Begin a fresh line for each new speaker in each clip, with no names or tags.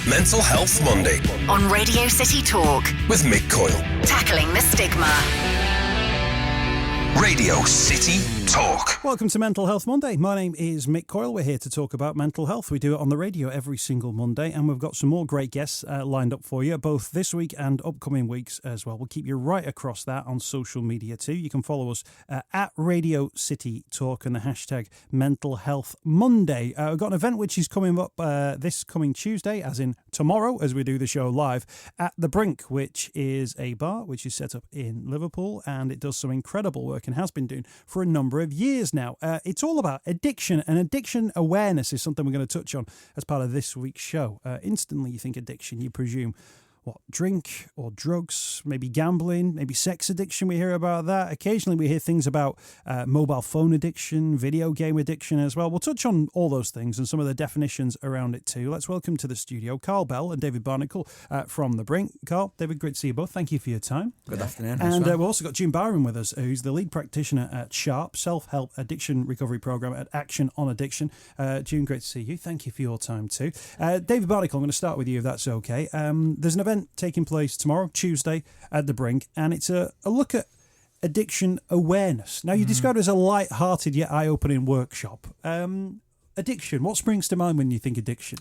Mental Health Monday
on Radio City Talk
with Mick Coyle.
Tackling the stigma.
Radio City Talk.
Welcome to Mental Health Monday. My name is Mick Coyle. We're here to talk about mental health. We do it on the radio every single Monday, and we've got some more great guests lined up for you, both this week and upcoming weeks as well. We'll keep you right across that on social media too. You can follow us at Radio City Talk and the hashtag Mental Health Monday. We've got an event which is coming up this coming Tuesday, as in tomorrow, as we do the show live, at the Brink, which is a bar which is set up in Liverpool, and it does some incredible work and has been doing for a number of years now. It's all about addiction, and addiction awareness is something we're going to touch on as part of this week's show. Instantly you think addiction, you presume what, drink or drugs, maybe gambling, maybe sex addiction. We hear about that. Occasionally we hear things about mobile phone addiction, video game addiction as well. We'll touch on all those things and some of the definitions around it too. Let's welcome to the studio Carl Bell and David Barnicle from the Brink. Carl, David, great to see you both. Thank you for your time.
Good afternoon.
And we've also got June Byrom with us, who's the lead practitioner at SHARP, Self-Help Addiction Recovery Programme at Action on Addiction. June, great to see you. Thank you for your time too. David Barnicle, I'm going to start with you if that's okay. There's an event taking place tomorrow, Tuesday, at the Brink, and it's a look at addiction awareness. Now, you described it as a light-hearted yet eye-opening workshop. Addiction, what springs to mind when you think addiction?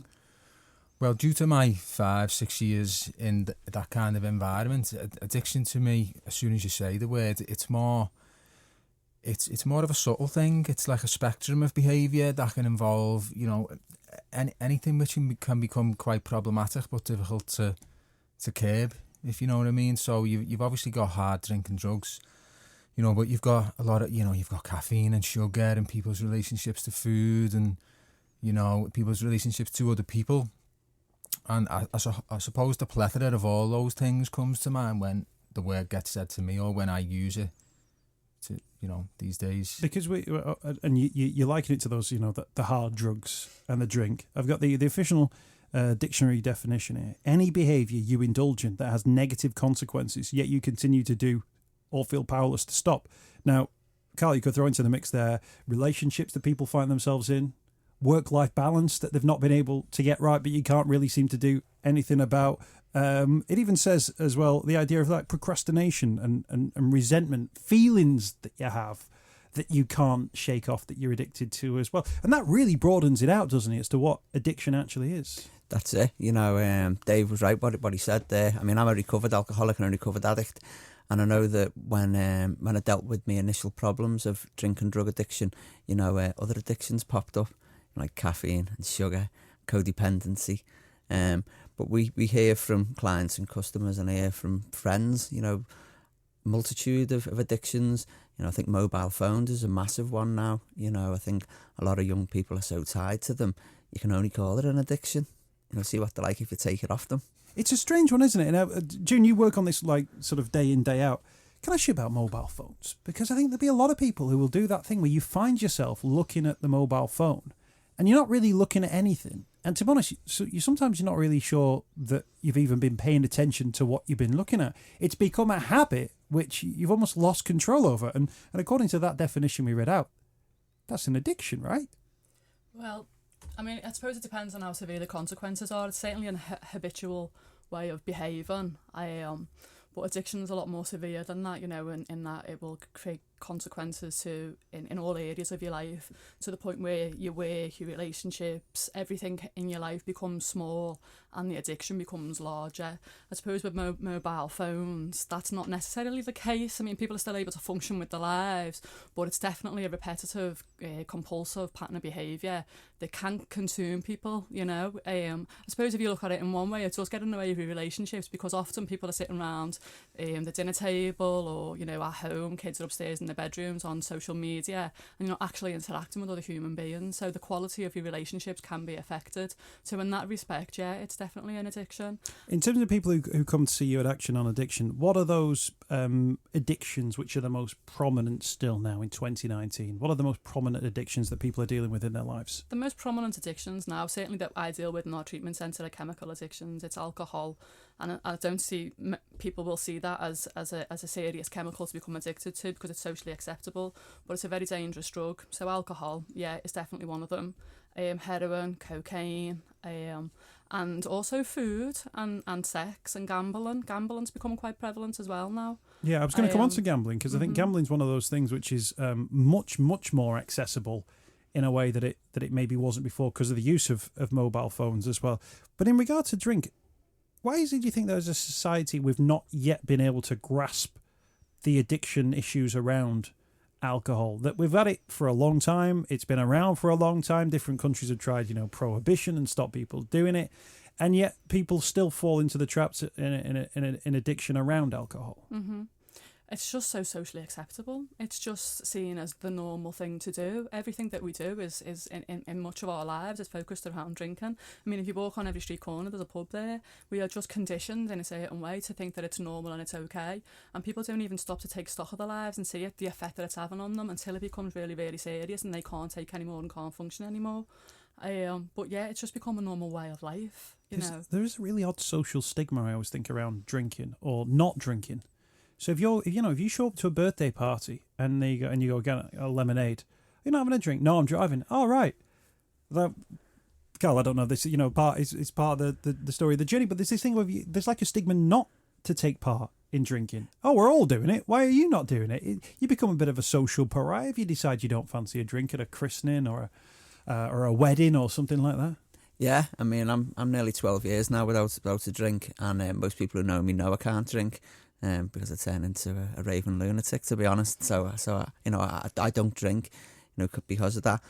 Well, due to my 5-6 years in that kind of environment, addiction to me, as soon as you say the word, it's more of a subtle thing. It's like a spectrum of behaviour that can involve, anything which can become quite problematic but difficult to curb, if you know what I mean. So you've obviously got hard drink and drugs, but you've got a lot of, you've got caffeine and sugar and people's relationships to food and, people's relationships to other people. And I suppose the plethora of all those things comes to mind when the word gets said to me or when I use it to, these days. Because
you liken it to those, the hard drugs and the drink. I've got the official dictionary definition here. Any behaviour you indulge in that has negative consequences, yet you continue to do or feel powerless to stop. Now, Carl, you could throw into the mix there relationships that people find themselves in, work-life balance that they've not been able to get right, but you can't really seem to do anything about. It even says as well the idea of like procrastination and resentment, feelings that you have that you can't shake off, that you're addicted to as well. And that really broadens it out, doesn't it, as to what addiction actually is.
That's it. Dave was right what he said there. I mean, I'm a recovered alcoholic and a recovered addict. And I know that when I dealt with my initial problems of drink and drug addiction, other addictions popped up, like caffeine and sugar, codependency. But we hear from clients and customers, and I hear from friends, multitude of addictions. I think mobile phones is a massive one now. I think a lot of young people are so tied to them, you can only call it an addiction. See what they're like if you take it off them.
It's a strange one, isn't it? Now, June, you work on this like sort of day in, day out. Can I ask you about mobile phones? Because I think there'll be a lot of people who will do that thing where you find yourself looking at the mobile phone and you're not really looking at anything. And to be honest, sometimes you're not really sure that you've even been paying attention to what you've been looking at. It's become a habit which you've almost lost control over. And according to that definition we read out, that's an addiction, right?
Well, I mean, I suppose it depends on how severe the consequences are. It's certainly an habitual way of behaving. But addiction is a lot more severe than that, in that it will create consequences in all areas of your life, to the point where your work, your relationships, everything in your life becomes small and the addiction becomes larger. I suppose with mobile phones, that's not necessarily the case. I mean, people are still able to function with their lives, but it's definitely a repetitive, compulsive pattern of behaviour that can consume people, I suppose if you look at it in one way, it does get in the way of your relationships, because often people are sitting around the dinner table or, at home, kids are upstairs in their bedrooms on social media, and you're not actually interacting with other human beings, so the quality of your relationships can be affected. So in that respect, yeah, it's definitely an addiction.
In terms of people who come to see you at Action on Addiction, what are those addictions which are the most prominent still now in 2019? What are the most prominent addictions that people are dealing with in their lives?
The most prominent addictions now, certainly that I deal with in our treatment centre, are chemical addictions. It's alcohol, and I don't see people will see that as a serious chemical to become addicted to because it's socially acceptable, but it's a very dangerous drug. So alcohol, yeah, is definitely one of them. Heroin, cocaine, and also food and sex and gambling. Gambling's become quite prevalent as well now.
Yeah, I was going to come on to gambling because I think gambling's one of those things which is much more accessible in a way that it maybe wasn't before because of the use of mobile phones as well. But in regard to drink, why is it, do you think, that as a society we've not yet been able to grasp the addiction issues around alcohol? That we've had it for a long time, it's been around for a long time, different countries have tried, prohibition and stop people doing it, and yet people still fall into the traps in addiction around alcohol.
It's just so socially acceptable. It's just seen as the normal thing to do. Everything that we do is in much of our lives is focused around drinking. I mean, if you walk on every street corner, there's a pub there. We are just conditioned in a certain way to think that it's normal and it's okay. And people don't even stop to take stock of their lives and see the effect that it's having on them until it becomes really, really serious and they can't take anymore and can't function anymore. But yeah, it's just become a normal way of life. There is a really odd social stigma, I always think, around drinking or not drinking. So if you show up to a birthday party and you go get a lemonade, you're not having a drink. No, I'm driving. Oh, right. Carl, I don't know this. It's part of the story of the journey. But there's this thing where there's like a stigma not to take part in drinking. Oh, we're all doing it. Why are you not doing it? You become a bit of a social pariah if you decide you don't fancy a drink at a christening or a wedding or something like that.
Yeah, I mean, I'm nearly 12 years now without a drink, and most people who know me know I can't drink. Because I turn into a raving lunatic, to be honest. So I don't drink, because of that.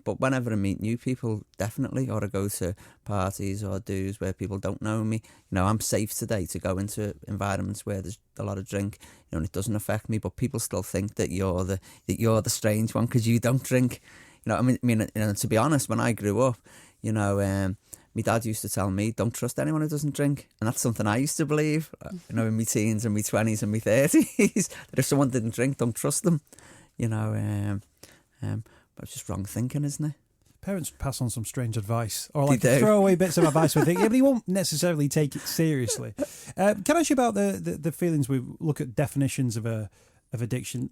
But whenever I meet new people, definitely, or I go to parties or do's where people don't know me, I'm safe today to go into environments where there's a lot of drink, and it doesn't affect me. But people still think that you're the strange one because you don't drink. I mean, to be honest, when I grew up, my dad used to tell me, don't trust anyone who doesn't drink. And that's something I used to believe, in my teens and my 20s and my 30s, that if someone didn't drink, don't trust them. But it's just wrong thinking, isn't it?
Parents pass on some strange advice or like throw away bits of advice with it, but he won't necessarily take it seriously. Can I ask you about the feelings? We look at definitions of addiction,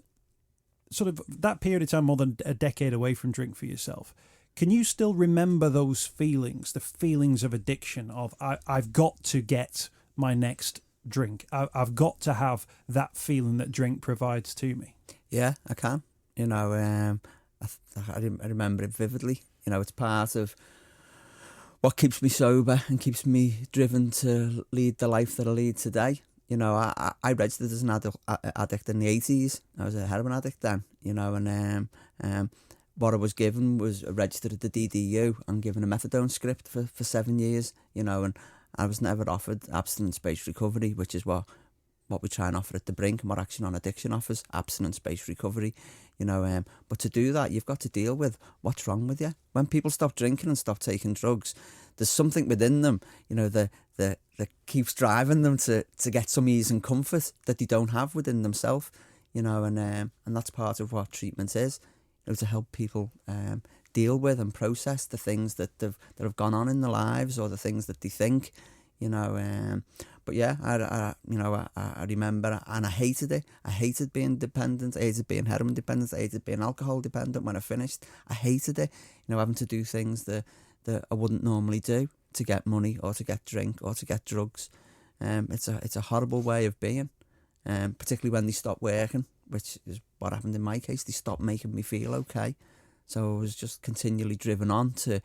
sort of that period of time, more than a decade away from drink for yourself. Can you still remember those feelings, the feelings of addiction of I've got to get my next drink. I've got to have that feeling that drink provides to me.
Yeah, I can. I remember it vividly. It's part of what keeps me sober and keeps me driven to lead the life that I lead today. I registered as an addict in the 80s. I was a heroin addict then, and what I was given was registered at the DDU and given a methadone script for 7 years, and I was never offered abstinence-based recovery, which is what we try and offer at the Brink and what Action on Addiction offers, abstinence-based recovery, but to do that, you've got to deal with what's wrong with you. When people stop drinking and stop taking drugs, there's something within them, that keeps driving them to get some ease and comfort that they don't have within themselves, and that's part of what treatment is. To help people deal with and process the things that have gone on in their lives or the things that they think, But yeah, I remember, and I hated it. I hated being dependent. I hated being heroin dependent. I hated being alcohol dependent when I finished. I hated it, having to do things that I wouldn't normally do to get money or to get drink or to get drugs. It's a horrible way of being, particularly when they stop working, which is what happened in my case. They stopped making me feel okay. So I was just continually driven on to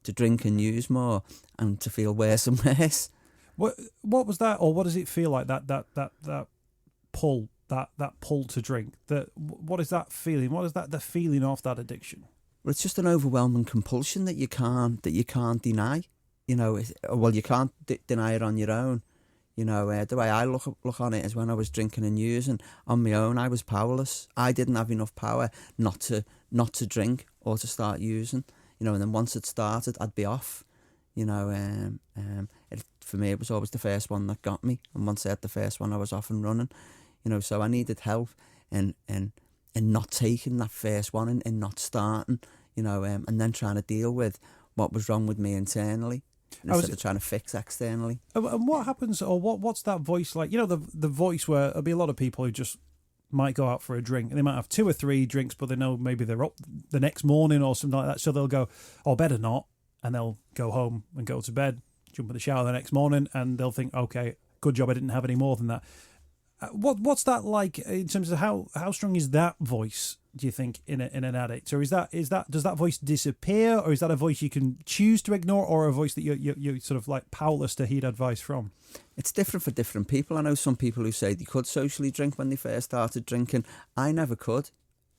drink and use more and to feel worse and worse.
What was that, or what does it feel like, that pull, that pull to drink? What is that feeling? What is the feeling of that addiction?
Well, it's just an overwhelming compulsion that you can't deny. You can't deny it on your own. The way I look on it is when I was drinking and using on my own, I was powerless. I didn't have enough power not to drink or to start using. And then once it started, I'd be off. For me, it was always the first one that got me. And once I had the first one, I was off and running. So I needed help in not taking that first one and not starting. And then trying to deal with what was wrong with me internally, instead of trying to fix externally.
And what happens, or what's that voice like? The voice where there'll be a lot of people who just might go out for a drink and they might have 2 or 3 drinks, but they know maybe they're up the next morning or something like that. So they'll go, oh, better not. And they'll go home and go to bed. jump in the shower the next morning, and they'll think, okay, good job I didn't have any more than that. What's that like in terms of how strong is that voice, do you think, in an addict? Or is that does that voice disappear, or is that a voice you can choose to ignore, or a voice that you're sort of like powerless to heed advice from?
It's different for different people. I know some people who say they could socially drink when they first started drinking. I never could.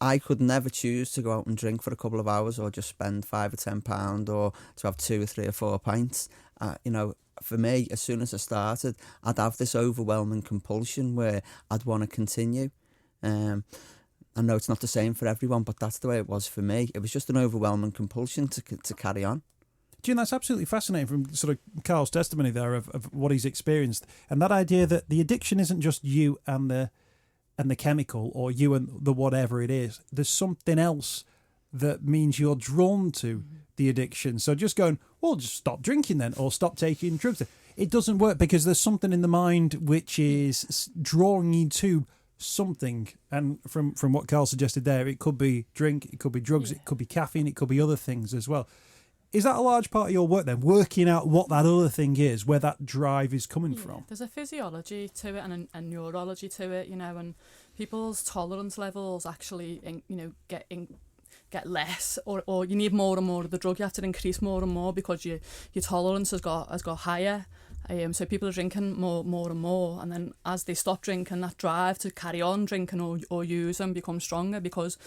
I could never choose to go out and drink for a couple of hours, or just spend £5 or £10, or to have 2 or 3 or 4 pints. For me, as soon as I started, I'd have this overwhelming compulsion where I'd want to continue. I know it's not the same for everyone, but that's the way it was for me. It was just an overwhelming compulsion to carry on.
June, that's absolutely fascinating from sort of Carl's testimony there of what he's experienced, and that idea that the addiction isn't just you and the chemical, or you and the whatever it is. There's something else that means you're drawn to the addiction. So just going, well, just stop drinking then, or stop taking drugs. It doesn't work, because there's something in the mind which is drawing you to something. And from what Carl suggested there, it could be drink, it could be drugs, it could be caffeine, it could be other things as well. Is that a large part of your work then, working out what that other thing is, where that drive is coming from?
There's a physiology to it and a neurology to it, and people's tolerance levels actually, get less, or you need more and more of the drug. You have to increase more and more because your tolerance has got higher. So people are drinking more and more, and then as they stop drinking, that drive to carry on drinking or use them becomes stronger, because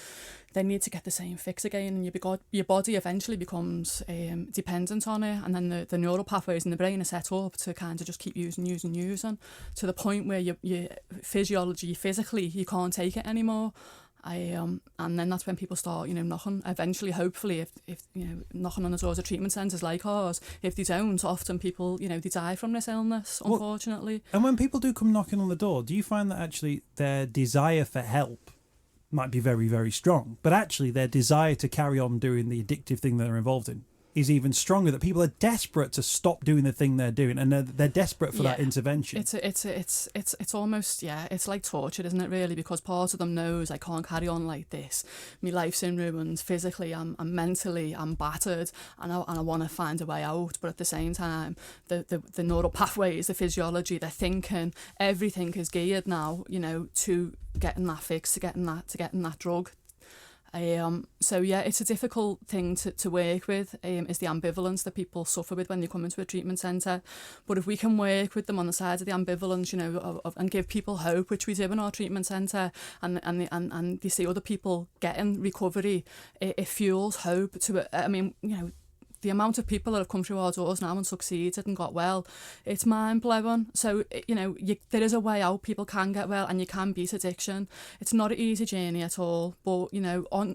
they need to get the same fix again, and your body eventually becomes dependent on it, and then the neural pathways in the brain are set up to kind of just keep using to the point where your physiology, physically, you can't take it anymore. And then that's when people start, knocking. Eventually, hopefully, if knocking on the doors of treatment centres like ours. If they don't, often people, they die from this illness, unfortunately.
And when people do come knocking on the door, do you find that actually their desire for help might be very, very strong, but actually their desire to carry on doing the addictive thing that they're involved in is even stronger, that people are desperate to stop doing the thing they're doing, and they're desperate for that intervention?
It's almost, it's like torture, isn't it, really? Because part of them knows, I can't carry on like this. My life's in ruins. Physically, I'm mentally, I'm battered, and I want to find a way out. But at the same time, the neural pathways, the physiology, they're thinking, everything is geared now, to getting that fix, to getting that drug. It's a difficult thing to work with, is the ambivalence that people suffer with when they come into a treatment centre. But if we can work with them on the side of the ambivalence, and give people hope, which we do in our treatment centre, and they see other people getting recovery, it fuels hope to it. The amount of people that have come through our doors now and succeeded and got well, it's mind-blowing. So, there is a way out. People can get well, and you can beat addiction. It's not an easy journey at all, but,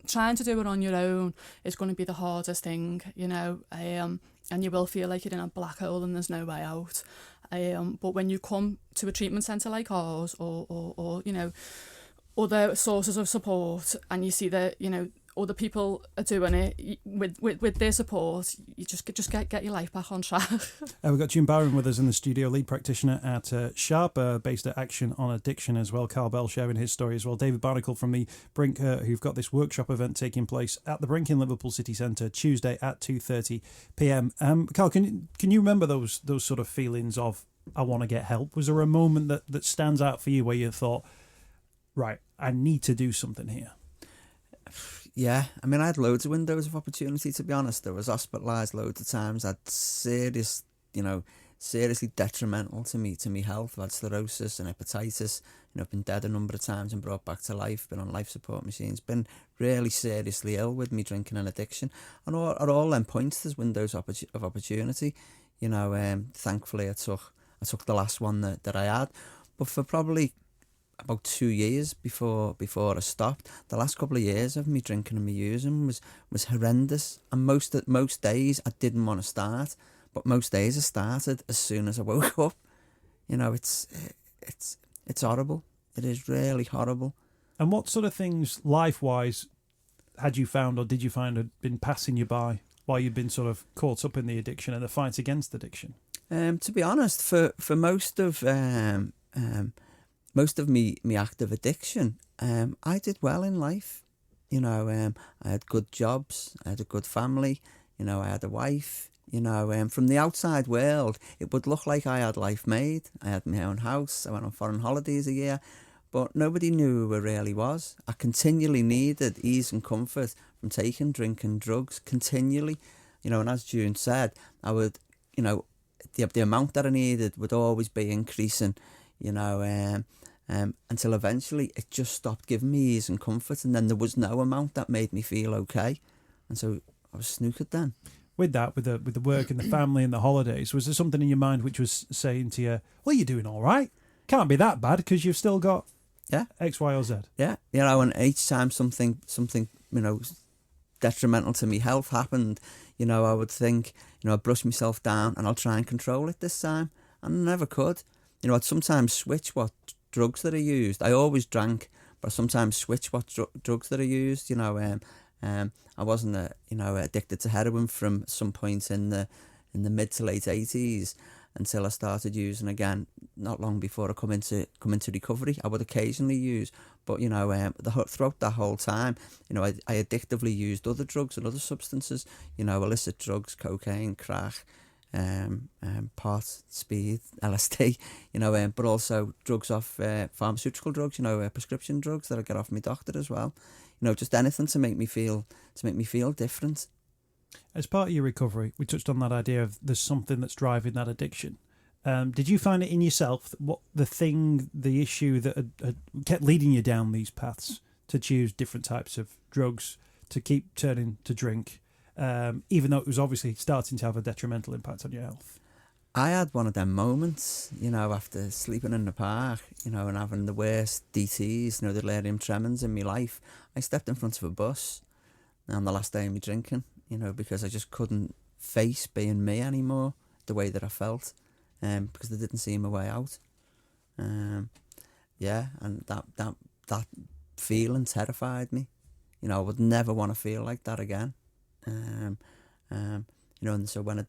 trying to do it on your own is going to be the hardest thing, and you will feel like you're in a black hole and there's no way out. But when you come to a treatment centre like ours, or other sources of support, and you see that, other people are doing it with their support, you just get your life back on track.
We've got June Byrom with us in the studio, lead practitioner at Sharp, based at Action on Addiction as well. Carl Bell sharing his story as well. David Barnicle from the Brink, who've got this workshop event taking place at the Brink in Liverpool City Centre, Tuesday at 2:30 p.m. Carl, can you remember those sort of feelings of, I want to get help? Was there a moment that stands out for you where you thought, right, I need to do something here?
Yeah, I had loads of windows of opportunity, to be honest. I was hospitalised loads of times. I had seriously detrimental to me health. I had cirrhosis and hepatitis. I've been dead a number of times and brought back to life. Been on life support machines. Been really seriously ill with me drinking and addiction. And at all them points, there's windows of opportunity. Thankfully, I took the last one that I had. But for probably about 2 years before I stopped, the last couple of years of me drinking and me using was horrendous. And most days I didn't want to start, but most days I started as soon as I woke up. It's horrible. It is really horrible.
And what sort of things life-wise had you found, or did you find, had been passing you by while you'd been sort of caught up in the addiction and the fight against addiction? To
be honest, for most of me active addiction, I did well in life. I had good jobs, I had a good family, I had a wife, You know, from the outside world, it would look like I had life made. I had my own house. I went on foreign holidays a year. But nobody knew who I really was. I continually needed ease and comfort from taking, drinking drugs, continually. You know, and as June said, I would, you know, the amount that I needed would always be increasing, you know, until eventually it just stopped giving me ease and comfort. And then there was no amount that made me feel okay. And so I was snookered then.
With that, with the work and the family and the holidays, was there something in your mind which was saying to you, well, you're doing all right. Can't be that bad because you've still got X, Y, or Z.
Yeah, you know, and each time something, you know, detrimental to me health happened, you know, I would think, you know, I'd brush myself down and I'll try and control it this time. And I never could. You know, I'd sometimes switch what drugs that I used. I always drank, but I sometimes switch what drugs that I used, you know. I wasn't, addicted to heroin from some point in the mid to late 80s until I started using again. Not long before I come into recovery, I would occasionally use, but you know, throughout that whole time, you know, I addictively used other drugs and other substances. You know, illicit drugs, cocaine, crack, pot, speed, LSD. You know, but also drugs off pharmaceutical drugs. You know, prescription drugs that I get off my doctor as well. You know, just anything to make me feel different.
As part of your recovery, we touched on that idea of there's something that's driving that addiction. Did you find it in yourself, what the issue that had kept leading you down these paths to choose different types of drugs, to keep turning to drink, even though it was obviously starting to have a detrimental impact on your health?
I had one of them moments, you know, after sleeping in the park, you know, and having the worst DTs, you know, the delirium tremens in my life. I stepped in front of a bus on the last day of my drinking, you know, because I just couldn't face being me anymore, the way that I felt, because there didn't seem a way out. And that feeling terrified me. You know, I would never want to feel like that again. You know, and so when I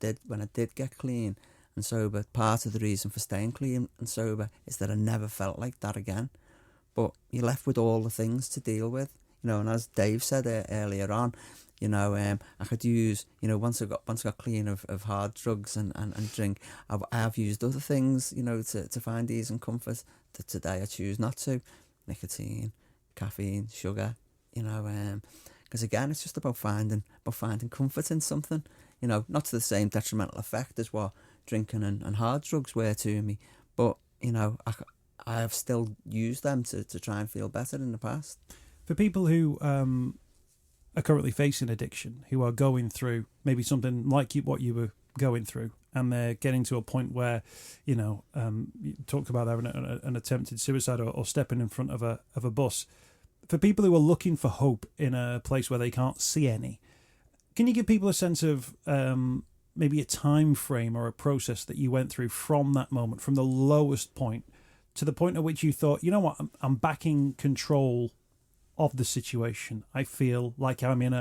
did get clean and sober, part of the reason for staying clean and sober is that I never felt like that again. But you're left with all the things to deal with, you know. And as Dave said earlier on, you know, I could use, you know, once I got clean of hard drugs and drink, I have used other things, you know, to find ease and comfort that today I choose not to. Nicotine, caffeine, sugar, you know, because again, it's just about finding comfort in something, you know, not to the same detrimental effect as what drinking and hard drugs were to me, but you know, I have still used them to try and feel better in the past.
For people who are currently facing addiction, who are going through maybe something like what you were going through, and they're getting to a point where, you know, you talked about having an attempted suicide or stepping in front of a bus. For people who are looking for hope in a place where they can't see any, can you give people a sense of maybe a time frame or a process that you went through from that moment, from the lowest point to the point at which you thought, you know what, I'm back in control of the situation. I feel like I'm in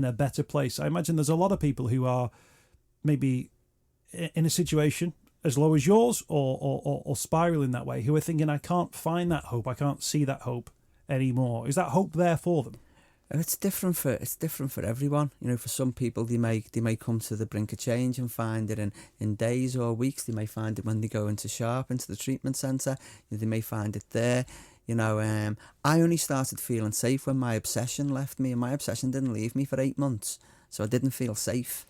a better place. I imagine there's a lot of people who are maybe in a situation as low as yours or spiraling that way, who are thinking, I can't find that hope. I can't see that hope anymore. Is that hope there for them?
It's different for everyone. You know, for some people, they may come to the brink of change and find it in days or weeks. They may find it when they go into the treatment centre. They may find it there. You know, I only started feeling safe when my obsession left me, and my obsession didn't leave me for 8 months, so I didn't feel safe.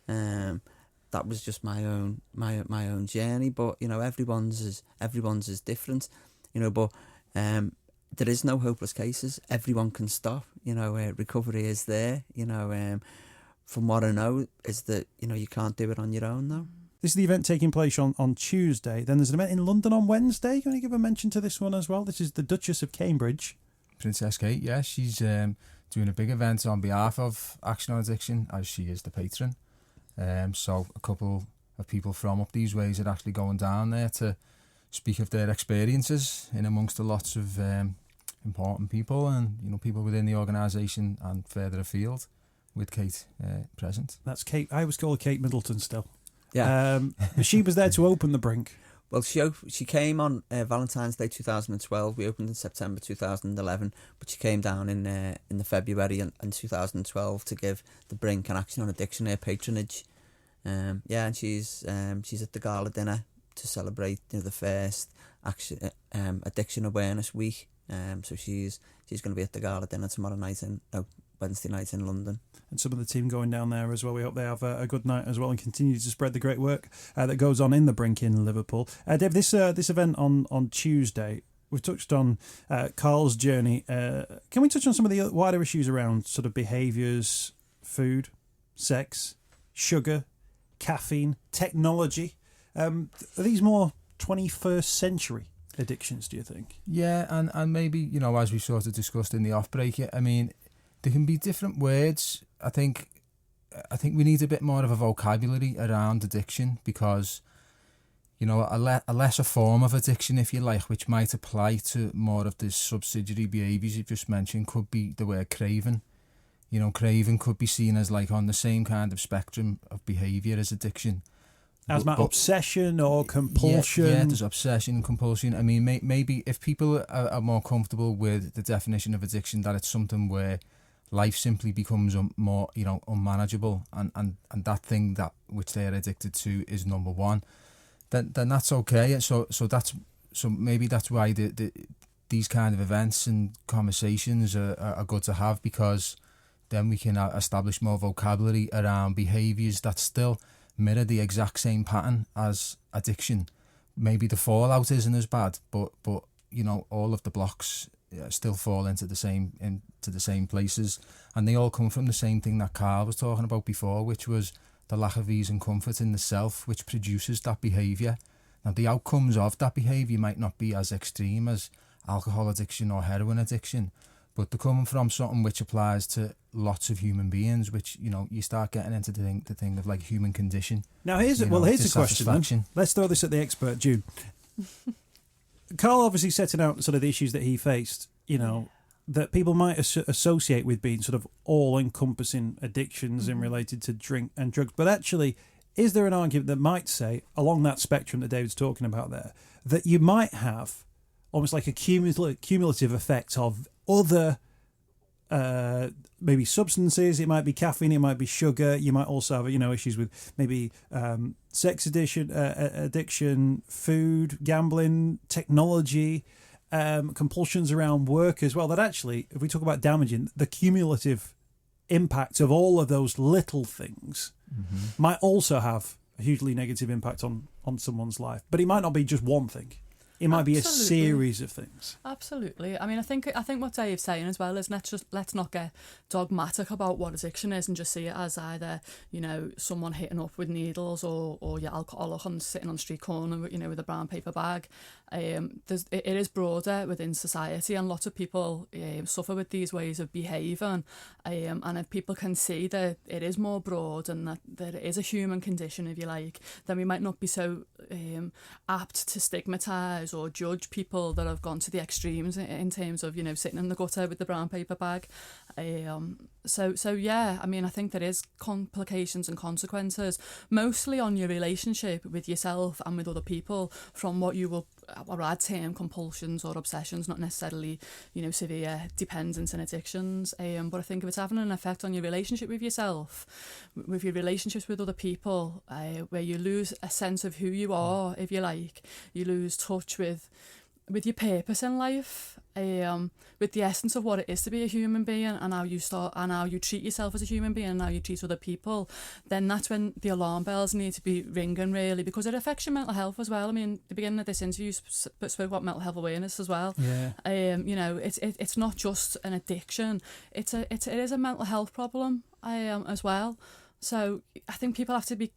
That was just my own journey. But you know, everyone's is different. You know, but there is no hopeless cases. Everyone can stop. You know, recovery is there. You know, from what I know is that, you know, you can't do it on your own though.
This is the event taking place on Tuesday. Then there's an event in London on Wednesday. Can you give a mention to this one as well? This is the Duchess of Cambridge. Princess
Kate, yeah. She's doing a big event on behalf of Action on Addiction, as she is the patron. So a couple of people from up these ways are actually going down there to speak of their experiences in amongst a lots of important people and, you know, people within the organisation and further afield, with Kate present.
That's Kate. I always call her Kate Middleton still.
Yeah.
She was there to open the Brink.
Well, she came on Valentine's Day 2012. We opened in September 2011, but she came down in the February in 2012 to give the Brink and Action on Addiction her patronage. Yeah, and she's at the gala dinner to celebrate the first Addiction Awareness Week. So she's going to be at the gala dinner tomorrow night Wednesday night in London.
And some of the team going down there as well. We hope they have a good night as well and continue to spread the great work that goes on in the Brink in Liverpool. Dave, this event on Tuesday, we've touched on Carl's journey. Can we touch on some of the wider issues around sort of behaviours, food, sex, sugar, caffeine, technology? Are these more 21st century addictions, do you think?
Yeah, and maybe, as we sort of discussed in the off-break, I mean, there can be different words. I think we need a bit more of a vocabulary around addiction because, a lesser form of addiction, if you like, which might apply to more of the subsidiary behaviours you've just mentioned, could be the word craving. Craving could be seen as like on the same kind of spectrum of behaviour as addiction.
As my obsession or compulsion.
Yeah, there's obsession and compulsion. I mean, maybe if people are more comfortable with the definition of addiction, that it's something where life simply becomes more, unmanageable, and that thing that which they are addicted to is number one, then that's okay. So maybe that's why these kind of events and conversations are good to have, because then we can establish more vocabulary around behaviours that still mirror the exact same pattern as addiction. Maybe the fallout isn't as bad, but all of the blocks still fall into the same places, and they all come from the same thing that Carl was talking about before, which was the lack of ease and comfort in the self, which produces that behaviour. Now, the outcomes of that behaviour might not be as extreme as alcohol addiction or heroin addiction, but they're coming from something which applies to lots of human beings, which, you start getting into the thing of like human condition.
Now, here's a question then. Let's throw this at the expert, June. Carl obviously setting out sort of the issues that he faced, that people might associate with being sort of all-encompassing addictions in related to drink and drugs. But actually, is there an argument that might say, along that spectrum that David's talking about there, that you might have almost like a cumulative effect of other maybe substances? It might be caffeine, it might be sugar. You might also have issues with maybe sex addiction, food, gambling, technology, compulsions around work as well. That actually, if we talk about damaging, the cumulative impact of all of those little things might also have a hugely negative impact on someone's life. But it might not be just one thing. It might be a series of things.
Absolutely. I mean, I think what Dave's saying as well is let's not get dogmatic about what addiction is and just see it as either, someone hitting up with needles or your alcoholic and sitting on the street corner, with a brown paper bag. It is broader within society, and lots of people suffer with these ways of behaving. And if people can see that it is more broad and that it is a human condition, if you like, then we might not be so apt to stigmatise or judge people that have gone to the extremes in terms of sitting in the gutter with the brown paper bag. So yeah, I mean, I think there is complications and consequences, mostly on your relationship with yourself and with other people, from what you will, or I'd term compulsions or obsessions, not necessarily severe dependence and addictions. But I think if it's having an effect on your relationship with yourself, with your relationships with other people, where you lose a sense of who you are, if you like, you lose touch with your purpose in life, with the essence of what it is to be a human being, and how you treat yourself as a human being and how you treat other people, then that's when the alarm bells need to be ringing, really, because it affects your mental health as well. I mean, the beginning of this interview spoke about mental health awareness as well.
Yeah.
It's not just an addiction; it is a mental health problem as well. So I think people have to be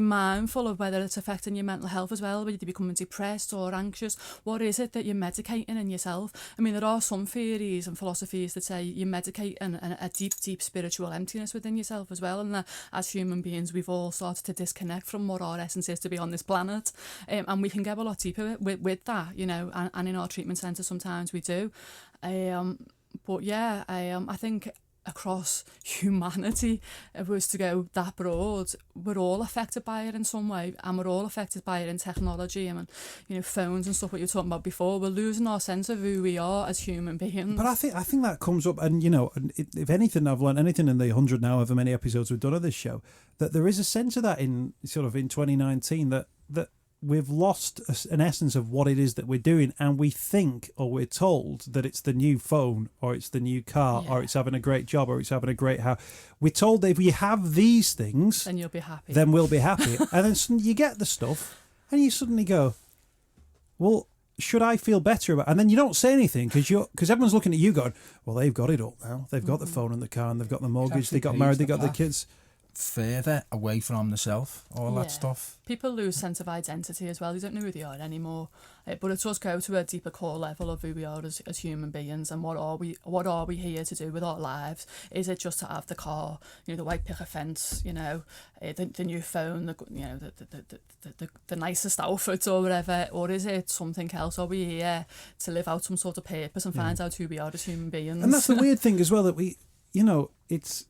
mindful of whether it's affecting your mental health as well, whether you're becoming depressed or anxious. What is it that you're medicating in yourself? I mean, there are some theories and philosophies that say you're medicating a deep spiritual emptiness within yourself as well, and that as human beings we've all started to disconnect from what our essence is to be on this planet, and we can get a lot deeper with that, and in our treatment centre sometimes we do. But yeah, I think across humanity, if it was to go that broad, we're all affected by it in some way, and we're all affected by it in technology and, you know, phones and stuff, what you were talking about before. We're losing our sense of who we are as human beings.
But I think that comes up, and, you know, if anything, I've learned anything in the 100 now, however many episodes we've done of this show, that there is a sense of that in 2019, that we've lost an essence of what it is that we're doing, and we think, or we're told, that it's the new phone, or it's the new car, or it's having a great job, or it's having a great house. We're told that if we have these things,
then you'll be happy.
Then we'll be happy. And then suddenly you get the stuff, and you suddenly go, well, should I feel better about it? And then you don't say anything because everyone's looking at you going, well, they've got it all now. They've got the phone and the car, and they've got the mortgage, they got married, they got the kids.
Further away from the self, all that stuff.
People lose sense of identity as well. They don't know who they are anymore. But it does go to a deeper core level of who we are as human beings, and what are we here to do with our lives? Is it just to have the car, you know, the white picket fence, you know, the new phone, the nicest outfits or whatever, or is it something else? Are we here to live out some sort of purpose and find out who we are as human beings?
And that's the weird thing as well, that we, you know, it's,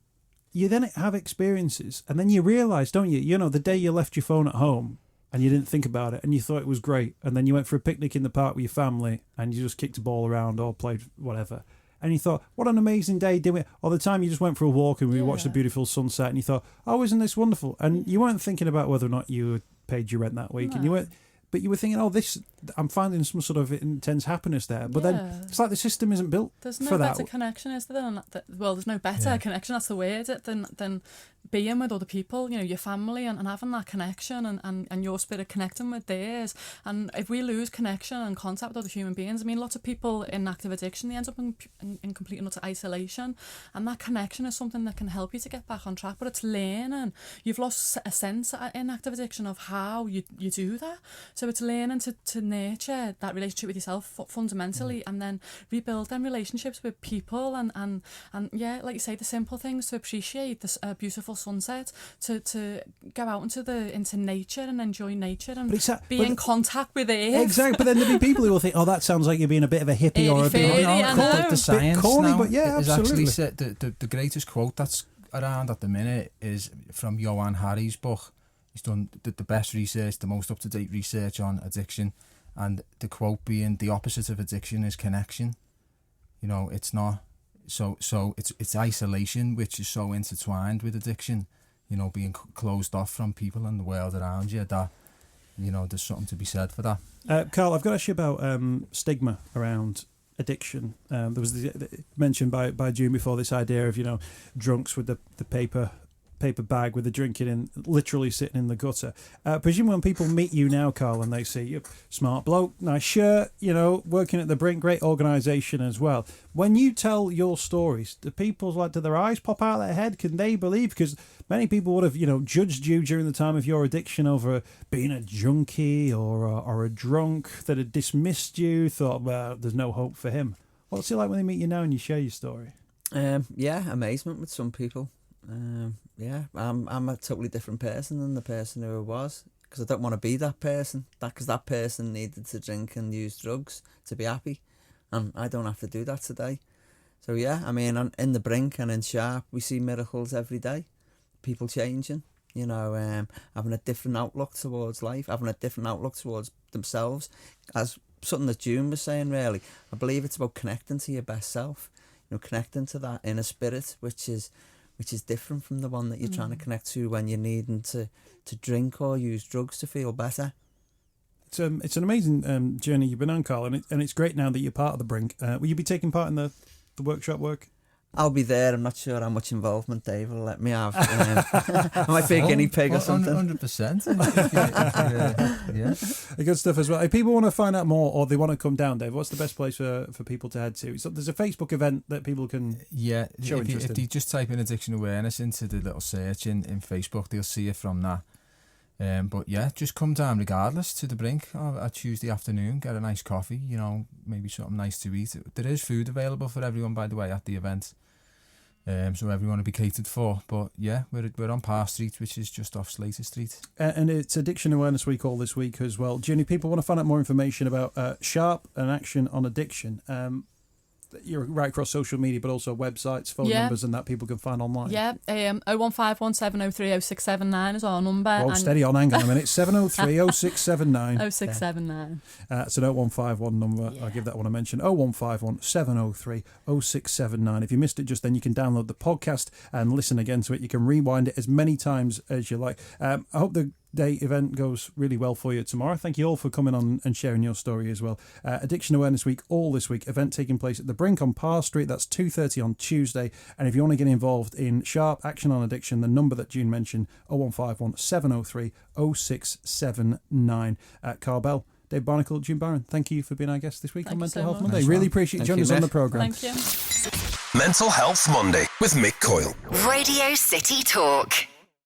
you then have experiences, and then you realise, don't you? You know, the day you left your phone at home and you didn't think about it and you thought it was great, and then you went for a picnic in the park with your family and you just kicked a ball around or played whatever, and you thought, what an amazing day doing it. Or the time you just went for a walk and we watched a beautiful sunset and you thought, oh, isn't this wonderful? And you weren't thinking about whether or not you had paid your rent that week, and you weren't. But you were thinking, oh, this, I'm finding some sort of intense happiness there. But then it's like the system isn't built for that.
There's no better connection, is there? Well, there's no better connection, that's the word, than being with other people, you know, your family, and having that connection and your spirit connecting with theirs. And if we lose connection and contact with other human beings, I mean, lots of people in active addiction, they end up in complete and utter isolation. And that connection is something that can help you to get back on track. But it's learning. You've lost a sense in active addiction of how you do that. So it's learning to nurture that relationship with yourself fundamentally, and then rebuild them relationships with people, and yeah, like you say, the simple things, to appreciate this beautiful sunset, to go out into nature and enjoy nature and be in contact with it.
Exactly, but then there'll be people who will think, oh, that sounds like you're being a bit of a hippie or a bit
the science
corny,
now,
but yeah, absolutely.
Actually said the greatest quote that's around at the minute is from Johan Hari's book. He's done the best research, the most up-to-date research on addiction, and the quote being, the opposite of addiction is connection. You know, it's not, so it's isolation, which is so intertwined with addiction, you know, being closed off from people and the world around you, that, you know, there's something to be said for that.
Carl, I've got to ask you about stigma around addiction. There was mentioned by June before, this idea of, you know, drunks with the paper bag with the drinking in, literally sitting in the gutter. Presume when people meet you now, Carl, and they see you, smart bloke, nice shirt, you know, working at the Brink, great organisation as well. When you tell your stories, do their eyes pop out of their head? Can they believe? Because many people would have, you know, judged you during the time of your addiction over being a junkie or a drunk, that had dismissed you, thought, well, there's no hope for him. What's it like when they meet you now and you share your story?
Yeah, amazement with some people. Yeah, I'm a totally different person than the person who I was, because I don't want to be that person. Because that person needed to drink and use drugs to be happy, and I don't have to do that today. So yeah, I mean, in the Brink and in Sharp, we see miracles every day. People changing, you know, having a different outlook towards life, having a different outlook towards themselves. As something that June was saying, really, I believe it's about connecting to your best self. You know, connecting to that inner spirit, which is different from the one that you're trying to connect to when you're needing to drink or use drugs to feel better.
It's an amazing journey you've been on, Carl, and it's great now that you're part of the Brink. Will you be taking part in the workshop work?
I'll be there. I'm not sure how much involvement Dave will let me have. I might be a guinea pig or something.
100%. Yeah.
Good stuff as well. If people want to find out more or they want to come down, Dave, what's the best place for people to head to? So there's a Facebook event that people can show interest in.
If you just type in addiction awareness into the little search in Facebook, they'll see it from that. But yeah, just come down regardless to the Brink on Tuesday afternoon, get a nice coffee, you know, maybe something nice to eat. There is food available for everyone, by the way, at the event. So everyone will be catered for. But yeah, we're on Parr Street, which is just off Slater Street. And
it's Addiction Awareness Week all this week as well. Jenny, people want to find out more information about Sharp and Action on Addiction. you're right across social media, but also websites, phone numbers, and that people can find online.
Yeah, 01517 703 0679 is our number.
Well, steady on, hang on a minute. 703 0679.
0679.
It's an 0151 number. I'll give that one a mention. 0151 703 0679. If you missed it just then, you can download the podcast and listen again to it. You can rewind it as many times as you like. I hope the day event goes really well for you tomorrow. Thank you all for coming on and sharing your story as well. Addiction Awareness Week all this week. Event taking place at the Brink on Parr Street. That's 2:30 on Tuesday. And if you want to get involved in sharp action on addiction, the number that June mentioned, 0151 703 0679. Carl Bell, David Barnicle, June Byrom, thank you for being our guest this week on Mental Health Monday. Really appreciate you joining us on the programme.
Thank you.
Mental Health Monday with Mick Coyle.
Radio City Talk.